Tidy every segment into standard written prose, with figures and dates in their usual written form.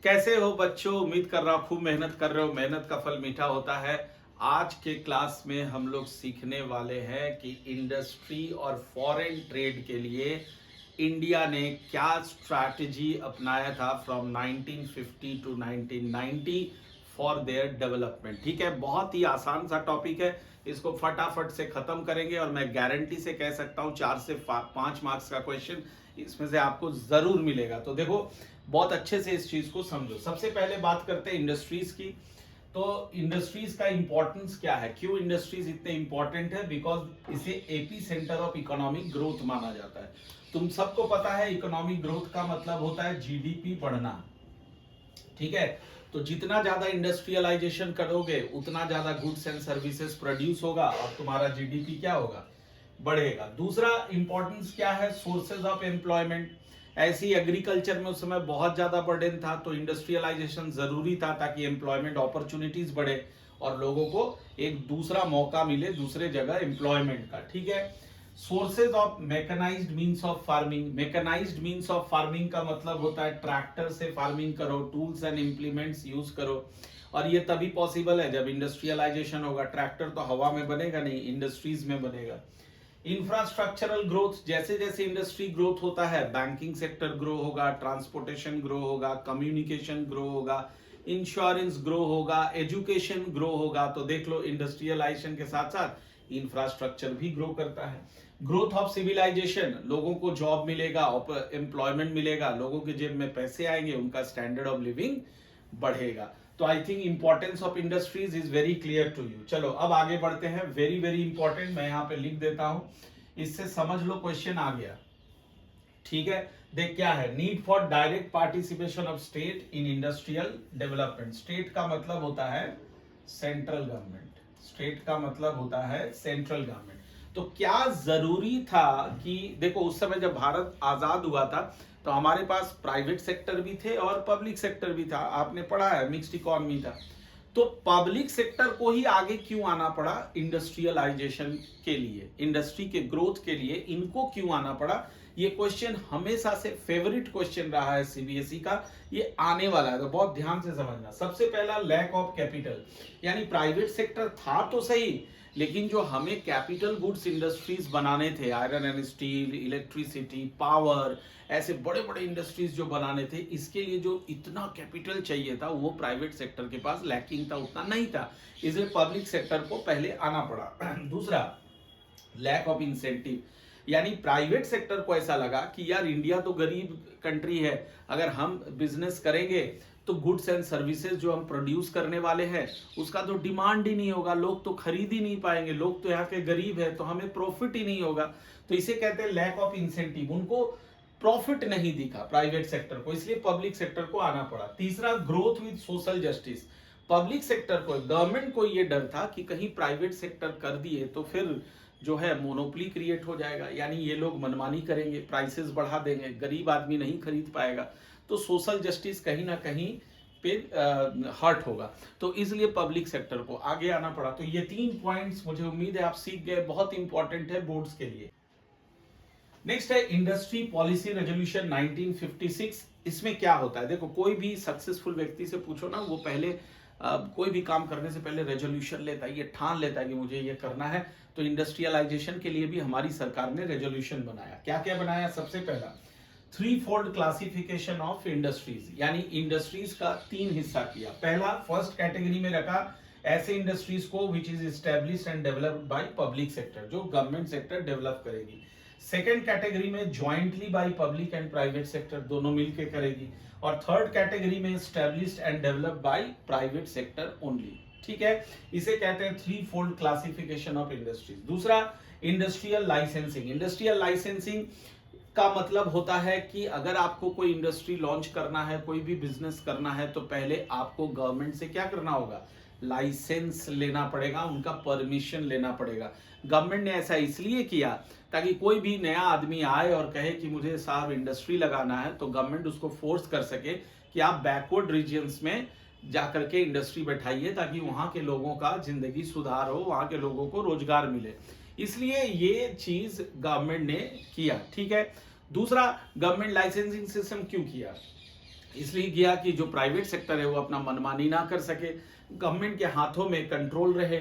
कैसे हो बच्चों? उम्मीद कर रहा हूँ खूब मेहनत कर रहे हो। मेहनत का फल मीठा होता है। आज के क्लास में हम लोग सीखने वाले हैं कि इंडस्ट्री और फॉरेन ट्रेड के लिए इंडिया ने क्या स्ट्रैटेजी अपनाया था from 1950 to 1990 for their development. ठीक है, बहुत ही आसान सा टॉपिक है। इसको फटाफट से खत्म करेंगे और मैं गारंटी से कह सकता हूँ 4 से 5 मार्क्स का क्वेश्चन इसमें से आपको जरूर मिलेगा। तो देखो, बहुत अच्छे से इस चीज को समझो। सबसे पहले बात करते हैं इंडस्ट्रीज की। तो इंडस्ट्रीज का इंपॉर्टेंस क्या है, क्यों इंडस्ट्रीज इतने इंपॉर्टेंट है? बिकॉज इसे AP centre of economic growth माना जाता है। तुम सबको पता है इकोनॉमिक ग्रोथ का मतलब होता है जीडीपी बढ़ना। ठीक है, तो जितना ज्यादा इंडस्ट्रियलाइजेशन करोगे उतना ज्यादा गुड्स एंड सर्विसेज प्रोड्यूस होगा और तुम्हारा जीडीपी क्या होगा? बढ़ेगा। दूसरा इंपॉर्टेंस क्या है? Sources of employment. ऐसी एग्रीकल्चर में उस समय बहुत ज्यादा बर्डन था, तो इंडस्ट्रियलाइजेशन जरूरी था ताकि एम्प्लॉयमेंट अपॉर्चुनिटीज बढ़े और लोगों को एक दूसरा मौका मिले दूसरे जगह एम्प्लॉयमेंट का। ठीक है। Sources of mechanised means of farming. Mechanised means of farming का मतलब होता है ट्रैक्टर से फार्मिंग करो, टूल्स एंड इंप्लीमेंट्स यूज करो। और ये तभी पॉसिबल है जब इंडस्ट्रियलाइजेशन होगा। ट्रैक्टर तो हवा में बनेगा नहीं, इंडस्ट्रीज में बनेगा। इंफ्रास्ट्रक्चरल ग्रोथ, जैसे जैसे इंडस्ट्री ग्रोथ होता है बैंकिंग सेक्टर ग्रो होगा, ट्रांसपोर्टेशन ग्रो होगा, कम्युनिकेशन ग्रो होगा, इंश्योरेंस ग्रो होगा, एजुकेशन ग्रो होगा। तो देख लो, इंडस्ट्रियलाइजेशन के साथ साथ इंफ्रास्ट्रक्चर भी ग्रो करता है। ग्रोथ ऑफ सिविलाइजेशन, लोगों को जॉब मिलेगा, एम्प्लॉयमेंट मिलेगा, लोगों के जेब में पैसे आएंगे, उनका स्टैंडर्ड ऑफ लिविंग बढ़ेगा। तो I think importance of industries is very clear to you. चलो अब आगे बढ़ते हैं। वेरी वेरी इंपॉर्टेंट, मैं यहां पे लिख देता हूं, इससे समझ लो क्वेश्चन आ गया। ठीक है, देख क्या है। Need for direct participation of state in industrial development. State का मतलब होता है सेंट्रल गवर्नमेंट। स्टेट का मतलब होता है सेंट्रल गवर्नमेंट। तो क्या जरूरी था कि देखो, उस समय जब भारत आजाद हुआ था तो हमारे पास प्राइवेट सेक्टर भी थे और पब्लिक सेक्टर भी था। आपने पढ़ा है, मिक्स्ड इकोनॉमी था। तो पब्लिक सेक्टर को ही आगे क्यों आना पड़ा इंडस्ट्रियलाइजेशन के लिए, इंडस्ट्री के ग्रोथ के लिए इनको क्यों आना पड़ा? ये क्वेश्चन हमेशा से फेवरेट क्वेश्चन रहा है सीबीएसई का। ये आने वाला है, तो बहुत ध्यान से समझना। सबसे पहला, लैक ऑफ कैपिटल। यानी प्राइवेट सेक्टर था तो सही, लेकिन जो हमें कैपिटल गुड्स इंडस्ट्रीज बनाने थे, iron and steel, electricity, power, ऐसे बड़े बड़े इंडस्ट्रीज जो बनाने थे, इसके लिए जो इतना कैपिटल चाहिए था वो प्राइवेट सेक्टर के पास लैकिंग था, उतना नहीं था। इसलिए पब्लिक सेक्टर को पहले आना पड़ा। दूसरा, लैक ऑफ इंसेंटिव। यानी प्राइवेट सेक्टर को ऐसा लगा कि यार इंडिया तो गरीब कंट्री है, अगर हम बिजनेस करेंगे तो गुड्स एंड सर्विसेज जो हम प्रोड्यूस करने वाले हैं उसका तो डिमांड ही नहीं होगा, लोग तो खरीद ही नहीं पाएंगे, लोग तो यहाँ के गरीब है, तो हमें प्रॉफिट ही नहीं होगा। तो इसे कहते हैं लैक ऑफ इंसेंटिव। उनको प्रॉफिट नहीं दिखा प्राइवेट सेक्टर को, इसलिए पब्लिक सेक्टर को आना पड़ा। तीसरा, growth with social justice. Public sector को, गवर्नमेंट को ये डर था कि कहीं प्राइवेट सेक्टर कर दिए तो फिर जो है मोनोपोली क्रिएट हो जाएगा, यानी ये लोग मनमानी करेंगे, प्राइसेस बढ़ा देंगे, गरीब आदमी नहीं खरीद पाएगा, तो सोशल जस्टिस कहीं ना कहीं पे हर्ट होगा। तो इसलिए पब्लिक सेक्टर को आगे आना पड़ा। तो ये 3 पॉइंट्स मुझे उम्मीद है आप सीख गए, बहुत इंपॉर्टेंट है बोर्ड्स के लिए। नेक्स्ट है इंडस्ट्री पॉलिसी रेजोल्यूशन 1956। इसमें क्या होता है? देखो, कोई भी सक्सेसफुल व्यक्ति से पूछो ना, वो पहले कोई भी काम करने से पहले रेजोल्यूशन लेता है, ये ठान लेता है कि मुझे ये करना है। तो इंडस्ट्रियलाइजेशन के लिए भी हमारी सरकार ने रेजोल्यूशन बनाया। क्या क्या बनाया? सबसे पहला, 3 फोल्ड क्लासिफिकेशन ऑफ इंडस्ट्रीज, यानी इंडस्ट्रीज का 3 हिस्सा किया। पहला, फर्स्ट कैटेगरी में रखा ऐसे इंडस्ट्रीज को which is established and developed by public sector, जो गवर्नमेंट सेक्टर डेवलप करेगी। सेकेंड कैटेगरी में jointly by public and private sector, दोनों मिलकर करेगी। और थर्ड कैटेगरी में established and developed by private sector only. ठीक है, इसे कहते हैं 3 फोल्ड क्लासिफिकेशन ऑफ इंडस्ट्रीज। दूसरा, इंडस्ट्रियल लाइसेंसिंग। इंडस्ट्रियल लाइसेंसिंग का मतलब होता है कि अगर आपको कोई इंडस्ट्री लॉन्च करना है, कोई भी बिजनेस करना है, तो पहले आपको गवर्नमेंट से क्या करना होगा? लाइसेंस लेना पड़ेगा, उनका परमिशन लेना पड़ेगा। गवर्नमेंट ने ऐसा इसलिए किया ताकि कोई भी नया आदमी आए और कहे कि मुझे साहब इंडस्ट्री लगाना है, तो गवर्नमेंट उसको फोर्स कर सके कि आप बैकवर्ड रीजन्स में जाकर के इंडस्ट्री बैठाइए, ताकि वहां के लोगों का जिंदगी सुधार हो, वहां के लोगों को रोजगार मिले। इसलिए ये चीज गवर्नमेंट ने किया। ठीक है। दूसरा, गवर्नमेंट लाइसेंसिंग सिस्टम क्यों किया? इसलिए किया कि जो प्राइवेट सेक्टर है वो अपना मनमानी ना कर सके, गवर्नमेंट के हाथों में कंट्रोल रहे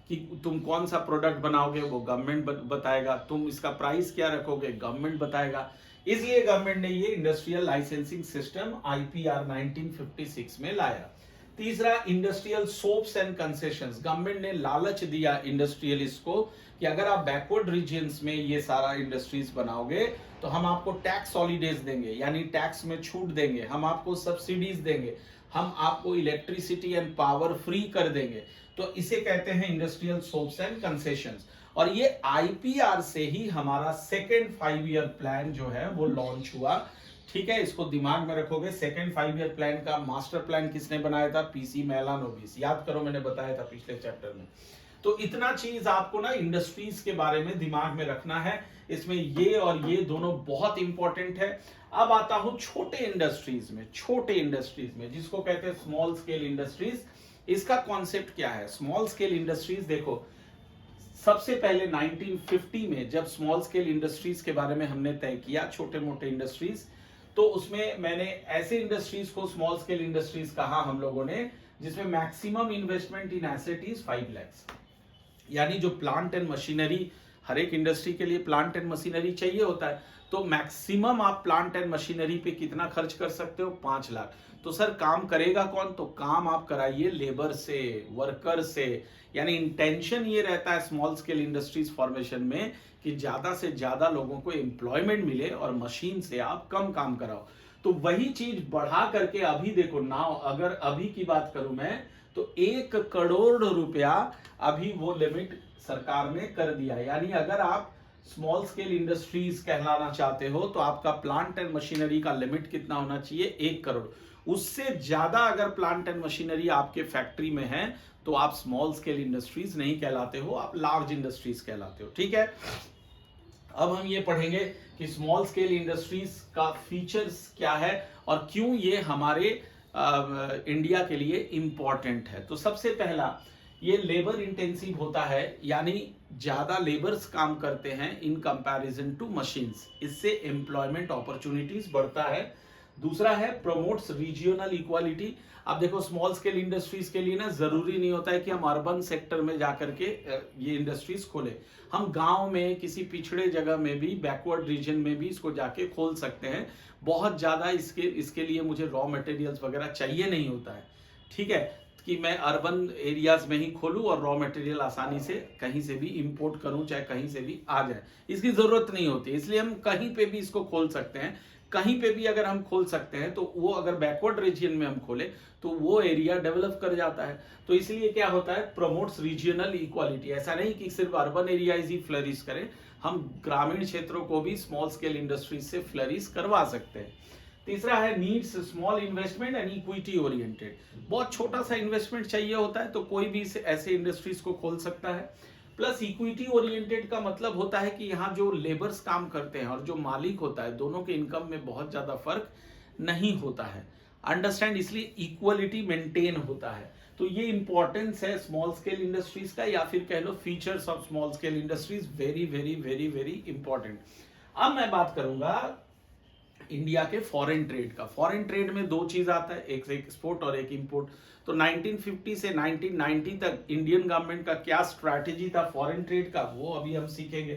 कि तुम कौन सा प्रोडक्ट बनाओगे वो गवर्नमेंट बताएगा, तुम इसका प्राइस क्या रखोगे गवर्नमेंट बताएगा। इसलिए गवर्नमेंट ने ये इंडस्ट्रियल लाइसेंसिंग सिस्टम आईपीआर 1956 में लाया। तीसरा, industrial soaps and concessions. Government ने लालच दिया इंडस्ट्रियलिस्ट को कि अगर आप बैकवर्ड रीजन्स में ये सारा इंडस्ट्रीज बनाओगे तो हम आपको टैक्स हॉलीडेज देंगे, यानी टैक्स में छूट देंगे, हम आपको सब्सिडीज देंगे, हम आपको इलेक्ट्रिसिटी एंड पावर फ्री कर देंगे। तो इसे कहते हैं इंडस्ट्रियल सोप्स एंड कंसेशंस। और ये आईपीआर से ही हमारा सेकेंड 5 ईयर प्लान जो है वो लॉन्च हुआ। ठीक है, इसको दिमाग में रखोगे। सेकेंड 5 ईयर प्लान का मास्टर प्लान किसने बनाया था? पीसी मेलानोबिस। याद करो, मैंने बताया था पिछले चैप्टर में। तो इतना चीज आपको ना इंडस्ट्रीज के बारे में दिमाग में रखना है। इसमें ये और ये दोनों बहुत इंपॉर्टेंट है। अब आता हूं छोटे इंडस्ट्रीज में। छोटे इंडस्ट्रीज में जिसको कहते हैं स्मॉल स्केल इंडस्ट्रीज, इसका कॉन्सेप्ट क्या है? स्मॉल स्केल इंडस्ट्रीज, देखो सबसे पहले 1950 में जब स्मॉल स्केल इंडस्ट्रीज के बारे में हमने तय किया, छोटे मोटे इंडस्ट्रीज, तो उसमें मैंने ऐसे इंडस्ट्रीज को स्मॉल स्केल इंडस्ट्रीज कहा हम लोगों ने जिसमें maximum investment in asset is 5 lakh. यानी जो प्लांट एंड मशीनरी, हर एक इंडस्ट्री के लिए प्लांट एंड मशीनरी चाहिए होता है, तो मैक्सिमम आप प्लांट एंड मशीनरी पे कितना खर्च कर सकते हो? 5 लाख। तो सर काम करेगा कौन? तो काम आप कराइए लेबर से, वर्कर से। यानी इंटेंशन ये रहता है स्मॉल स्केल इंडस्ट्रीज फॉर्मेशन में कि ज्यादा से ज्यादा लोगों को एम्प्लॉयमेंट मिले और मशीन से आप कम काम कराओ। तो वही चीज बढ़ा करके अभी देखो नाउ, अगर अभी की बात करूं मैं, तो 1 करोड़ रुपया अभी वो लिमिट सरकार ने कर दिया। यानी अगर आप स्मॉल स्केल इंडस्ट्रीज कहलाना चाहते हो तो आपका प्लांट एंड मशीनरी का लिमिट कितना होना चाहिए? 1 करोड़। उससे ज्यादा अगर प्लांट एंड मशीनरी आपके फैक्ट्री में है तो आप स्मॉल स्केल इंडस्ट्रीज नहीं कहलाते हो, आप लार्ज इंडस्ट्रीज कहलाते हो। ठीक है, अब हम ये पढ़ेंगे कि स्मॉल स्केल इंडस्ट्रीज का फीचर्स क्या है और क्यों ये हमारे इंडिया के लिए इंपॉर्टेंट है। तो सबसे पहला, ये लेबर इंटेंसिव होता है, यानी ज्यादा लेबर्स काम करते हैं इन कंपैरिजन टू मशीन्स। इससे एम्प्लॉयमेंट अपॉर्चुनिटीज बढ़ता है। दूसरा है प्रमोट्स रीजियोनल इक्वालिटी। अब देखो स्मॉल स्केल इंडस्ट्रीज के लिए ना जरूरी नहीं होता है कि हम अर्बन सेक्टर में जाकर के ये इंडस्ट्रीज खोले। हम गांव में किसी पिछड़े जगह में भी, बैकवर्ड रीजन में भी इसको जाके खोल सकते हैं। बहुत ज्यादा इसके लिए मुझे रॉ मटेरियल्स वगैरह चाहिए नहीं होता है। ठीक है, कि मैं अर्बन एरियाज में ही खोलूं और रॉ मटेरियल आसानी से कहीं से भी इंपोर्ट करूं, चाहे कहीं से भी आ जाए, इसकी जरूरत नहीं होती। इसलिए हम कहीं पे भी इसको खोल सकते हैं। कहीं पे भी अगर हम खोल सकते हैं तो वो, अगर बैकवर्ड रीजन में हम खोले तो वो एरिया डेवलप कर जाता है। तो इसलिए क्या होता है? Promotes regional equality. ऐसा नहीं कि सिर्फ अर्बन एरियाज ही फ्लरिश करें, हम ग्रामीण क्षेत्रों को भी स्मॉल स्केल इंडस्ट्रीज से फ्लरिश करवा सकते हैं। तीसरा है needs small investment and equity oriented. बहुत छोटा सा इन्वेस्टमेंट चाहिए होता है तो कोई भी ऐसे इंडस्ट्रीज को खोल सकता है। प्लस इक्विटी ओरिएंटेड का मतलब होता है कि यहाँ जो लेबर्स काम करते हैं और जो मालिक होता है, दोनों के इनकम में बहुत ज्यादा फर्क नहीं होता है। अंडरस्टैंड? इसलिए इक्वलिटी मेंटेन होता है। तो ये इंपॉर्टेंस है स्मॉल स्केल इंडस्ट्रीज का, या फिर कह लो features of small scale industries. Very very very very important. अब मैं बात करूंगा इंडिया के फॉरेन ट्रेड का। फॉरेन ट्रेड में 2 चीज आता है, एक एक्सपोर्ट और एक इंपोर्ट। तो 1950 से 1990 तक इंडियन गवर्नमेंट का क्या स्ट्रैटेजी था फॉरेन ट्रेड का, वो अभी हम सीखेंगे।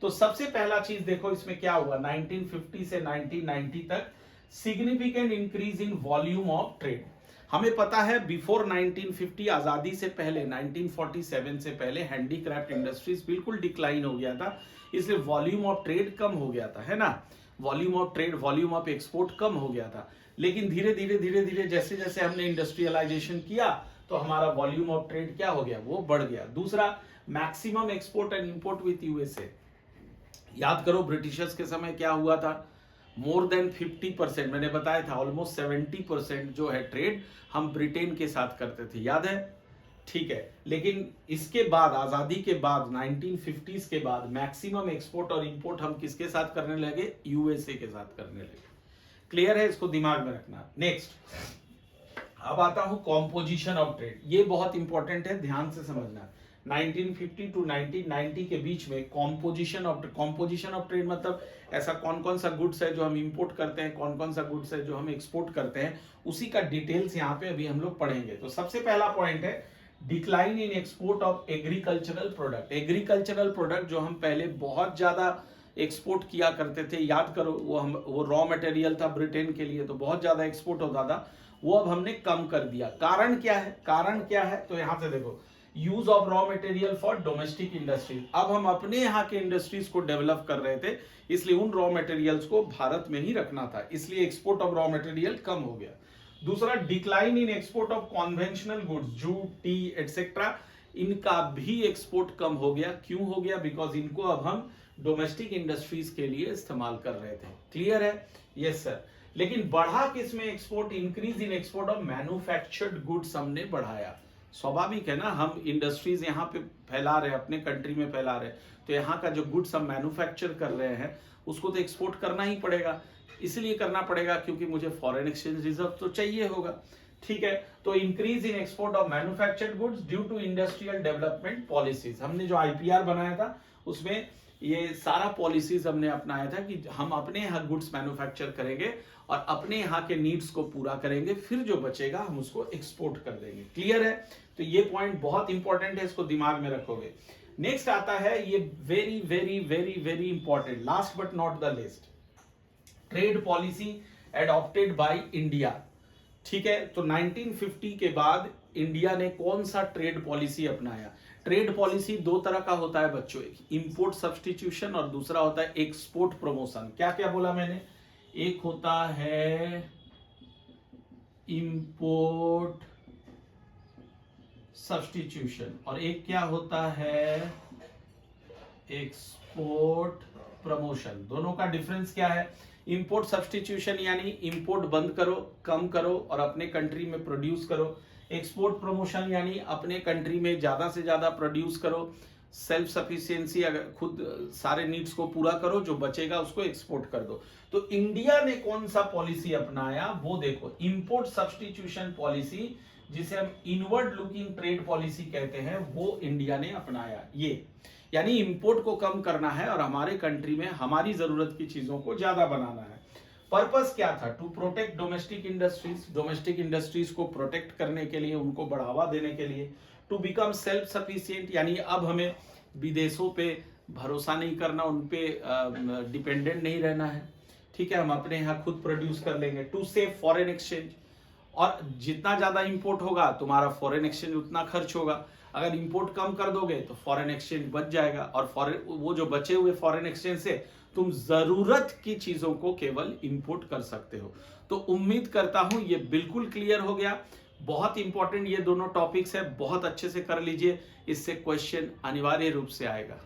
तो सबसे पहला चीज देखो इसमें क्या हुआ। 1950 से 1990 तक significant increase in volume of trade. हमें पता है बिफोर 1950, आजादी से पहले 1947 से पहले हैंडीक्राफ्ट इंडस्ट्रीज बिल्कुल डिक्लाइन हो गया था, इसलिए वॉल्यूम ऑफ ट्रेड कम हो गया था, है ना। Volume of trade, volume of export कम हो गया था। लेकिन धीरे धीरे जैसे जैसे हमने इंडस्ट्रियलाइजेशन किया तो हमारा वॉल्यूम ऑफ ट्रेड क्या हो गया? वो बढ़ गया। दूसरा, maximum export and import with USA. याद करो ब्रिटिशर्स के समय क्या हुआ था? मोर देन 50%, मैंने बताया था ऑलमोस्ट 70% जो है ट्रेड हम ब्रिटेन के साथ करते थे, याद है? ठीक है, लेकिन इसके बाद, आजादी के बाद 1950s के बाद मैक्सिमम एक्सपोर्ट और इंपोर्ट हम किसके साथ करने लगे? यूएसए के साथ करने लगे। क्लियर है? इसको दिमाग में रखना। नेक्स्ट, अब आता हूं कॉम्पोजिशन ऑफ ट्रेड। ये बहुत इंपॉर्टेंट है, ध्यान से समझना। 1950 टू 1990 के बीच में कॉम्पोजिशन ऑफ ट्रेड मतलब ऐसा कौन कौन सा गुड्स है जो हम इंपोर्ट करते हैं, कौन कौन सा गुड्स है जो हम एक्सपोर्ट करते हैं, उसी का डिटेल्स यहाँ पे अभी हम लोग पढ़ेंगे। तो सबसे पहला पॉइंट है decline in export of agricultural product. Agricultural product जो हम पहले बहुत ज्यादा एक्सपोर्ट किया करते थे, याद करो वो रॉ मटेरियल था ब्रिटेन के लिए, तो बहुत ज्यादा एक्सपोर्ट होता था, वो अब हमने कम कर दिया। कारण क्या है? कारण क्या है? तो यहां से देखो, use of raw material for domestic industries. अब हम अपने यहाँ के इंडस्ट्रीज को डेवलप कर रहे थे, इसलिए उन रॉ मटेरियल्स को भारत में ही रखना था, इसलिए एक्सपोर्ट ऑफ रॉ मटेरियल कम हो गया। दूसरा, decline in export of conventional goods, jute, T etcetera, इनका भी एक्सपोर्ट कम हो गया। क्यों हो गया? बिकॉज इनको अब हम डोमेस्टिक इंडस्ट्रीज के लिए इस्तेमाल कर रहे थे। क्लियर है? Yes sir. लेकिन बढ़ा किसमें export? Increase in export of manufactured goods हमने बढ़ाया। स्वाभाविक है ना, हम इंडस्ट्रीज यहाँ पे फैला रहे हैं, अपने कंट्री में फैला रहे हैं, तो यहाँ का जो गुड्स हम मैन्युफैक्चर कर रहे हैं उसको तो एक्सपोर्ट करना ही पड़ेगा। इसलिए करना पड़ेगा क्योंकि मुझे फॉरेन एक्सचेंज रिजर्व तो चाहिए होगा। ठीक है, तो increase in export of manufactured goods due to industrial development policies. हमने जो आईपीआर बनाया था उसमें ये सारा पॉलिसीज हमने अपनाया था कि हम अपने यहाँ गुड्स मैन्युफैक्चर करेंगे और अपने यहाँ के नीड्स को पूरा करेंगे, फिर जो बचेगा हम उसको एक्सपोर्ट कर देंगे। क्लियर है? तो ये पॉइंट बहुत इंपॉर्टेंट है, इसको दिमाग में रखोगे। नेक्स्ट आता है ये very very very very important, last but not the list, trade policy adopted by India. ठीक है, तो 1950 के बाद इंडिया ने कौन सा ट्रेड पॉलिसी अपनाया? ट्रेड पॉलिसी दो तरह का होता है बच्चों, एक इंपोर्ट सब्स्टिट्यूशन और दूसरा होता है एक्सपोर्ट प्रमोशन। क्या क्या बोला मैंने? एक होता है इंपोर्ट सब्स्टिट्यूशन और एक क्या होता है? Export promotion. दोनों का डिफरेंस क्या है? इंपोर्ट सब्स्टिट्यूशन यानी इंपोर्ट बंद करो, कम करो और अपने कंट्री में प्रोड्यूस करो। एक्सपोर्ट प्रमोशन यानी अपने कंट्री में ज्यादा से ज्यादा प्रोड्यूस करो, सेल्फ सफिशिएंसी, अगर खुद सारे नीड्स को पूरा करो, जो बचेगा उसको एक्सपोर्ट कर दो। तो इंडिया ने कौन सा पॉलिसी अपनाया वो देखो, इंपोर्ट सब्स्टिट्यूशन पॉलिसी, जिसे हम इनवर्ड लुकिंग ट्रेड पॉलिसी कहते हैं, वो इंडिया ने अपनाया। ये यानी इंपोर्ट को कम करना है और हमारे कंट्री में हमारी जरूरत की चीजों को ज्यादा बनाना है। पर्पस क्या था? To protect domestic industries, domestic industries को प्रोटेक्ट करने के लिए, उनको बढ़ावा देने के लिए। टू बिकम सेल्फ सफिशिएंट यानी अब हमें विदेशों पे भरोसा नहीं करना, उन पे डिपेंडेंट नहीं रहना है। ठीक है, हम अपने यहाँ खुद प्रोड्यूस कर लेंगे। टू सेव फॉरेन एक्सचेंज, और जितना ज्यादा इंपोर्ट होगा तुम्हारा फॉरेन एक्सचेंज उतना खर्च होगा। अगर इंपोर्ट कम कर दोगे तो फॉरेन एक्सचेंज बच जाएगा और वो जो बचे हुए फॉरेन एक्सचेंज से तुम जरूरत की चीजों को केवल इंपोर्ट कर सकते हो। तो उम्मीद करता हूं ये बिल्कुल क्लियर हो गया। बहुत इंपॉर्टेंट ये दोनों टॉपिक्स है, बहुत अच्छे से कर लीजिए, इससे क्वेश्चन अनिवार्य रूप से आएगा।